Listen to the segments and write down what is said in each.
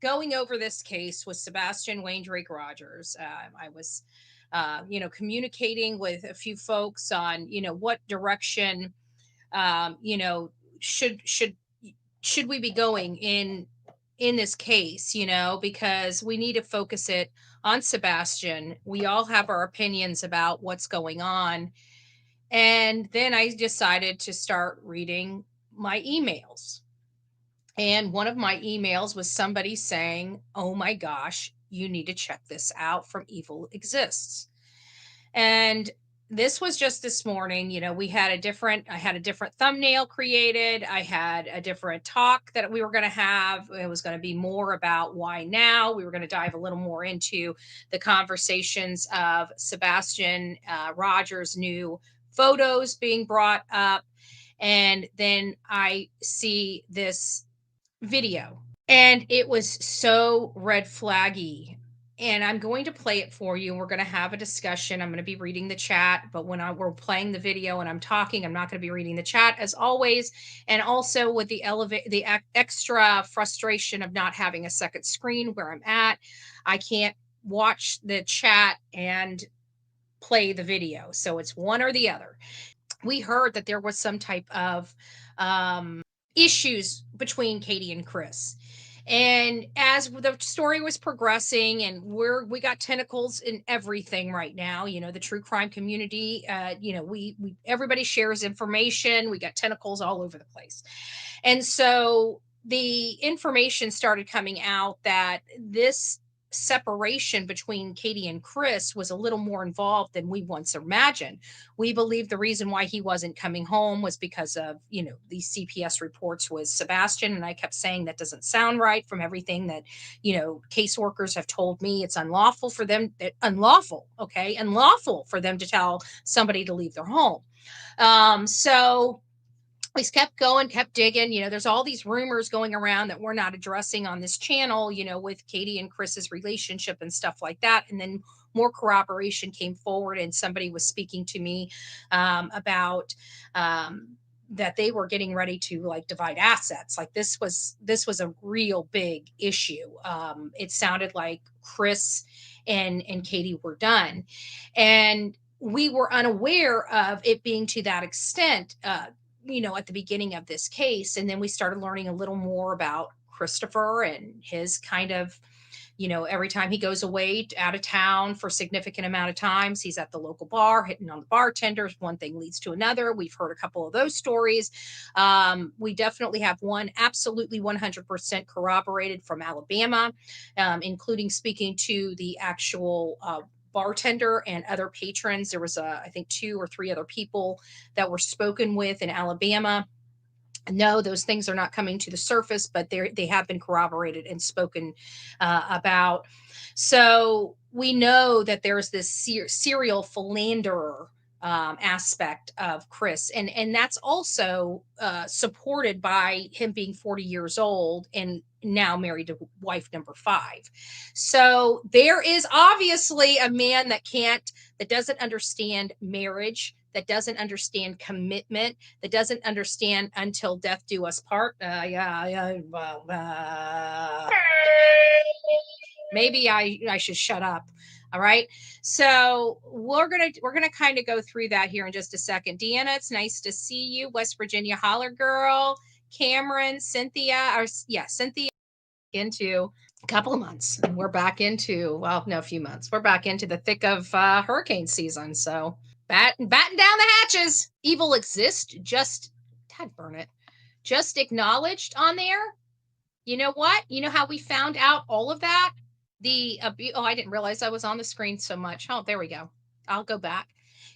going over this case with Sebastian Wayne Drake Rogers. I was, communicating with a few folks on, what direction, um, you know, should should should we be going in this case, because we need to focus it on Sebastian. We all have our opinions about what's going on. And then I decided to start reading my emails. And one of my emails was somebody saying, "Oh my gosh, you need to check this out from Evil Exists." And this was just this morning. I had a different thumbnail created. I had a different talk that we were going to have. It was going to be more about why now. We were going to dive a little more into the conversations of Sebastian Rogers' new photos being brought up. And then I see this video, and it was so red flaggy. And I'm going to play it for you. We're going to have a discussion. I'm going to be reading the chat, but we're playing the video and I'm talking, I'm not going to be reading the chat as always. And also with the extra frustration of not having a second screen where I'm at, I can't watch the chat and play the video. So it's one or the other. We heard that there was some type of issues between Katie and Chris. And as the story was progressing, and we got tentacles in everything right now, the true crime community, we everybody shares information. We got tentacles all over the place. And so the information started coming out that this separation between Katie and Chris was a little more involved than we once imagined. We believed the reason why he wasn't coming home was because of, these CPS reports with Sebastian. And I kept saying that doesn't sound right from everything that, caseworkers have told me. It's unlawful for them, unlawful for them to tell somebody to leave their home. So we kept going, kept digging. There's all these rumors going around that we're not addressing on this channel, with Katie and Chris's relationship and stuff like that. And then more corroboration came forward, and somebody was speaking to me about that they were getting ready to like divide assets. Like this was a real big issue. It sounded like Chris and Katie were done, and we were unaware of it being to that extent. At the beginning of this case. And then we started learning a little more about Christopher and his kind of, every time he goes away out of town for a significant amount of times, he's at the local bar hitting on the bartenders. One thing leads to another. We've heard a couple of those stories. We definitely have one absolutely 100% corroborated from Alabama, including speaking to the actual bartender and other patrons. There was I think 2 or 3 other people that were spoken with in Alabama. No, those things are not coming to the surface, but they have been corroborated and spoken about. So we know that there's this serial philanderer aspect of Chris, and that's also supported by him being 40 years old and now married to wife number 5. So there is obviously a man that doesn't understand marriage, that doesn't understand commitment, that doesn't understand until death do us part. Maybe I should shut up. All right. So we're gonna kind of go through that here in just a second. Deanna, it's nice to see you. West Virginia Holler Girl, Cameron, Cynthia, Cynthia into a couple of months. And we're back into, a few months. We're back into the thick of hurricane season. So batten down the hatches. Evil Exists, just burn it. Just acknowledged on there. You know what? You know how we found out all of that? I didn't realize I was on the screen so much. Oh, there we go. I'll go back.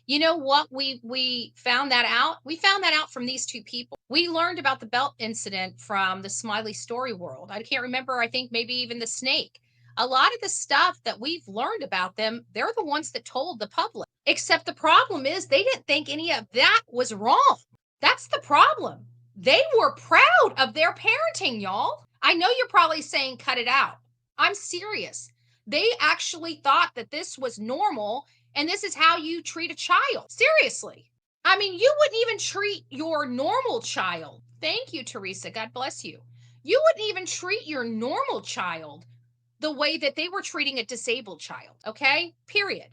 You know what? We found that out. We found that out from these 2 people. We learned about the belt incident from the Smiley Story World. I can't remember. I think maybe even the snake. A lot of the stuff that we've learned about them, they're the ones that told the public. Except the problem is they didn't think any of that was wrong. That's the problem. They were proud of their parenting, y'all. I know you're probably saying, cut it out. I'm serious. They actually thought that this was normal and this is how you treat a child. Seriously. I mean, you wouldn't even treat your normal child. Thank you, Teresa. God bless you. You wouldn't even treat your normal child the way that they were treating a disabled child, okay? Period.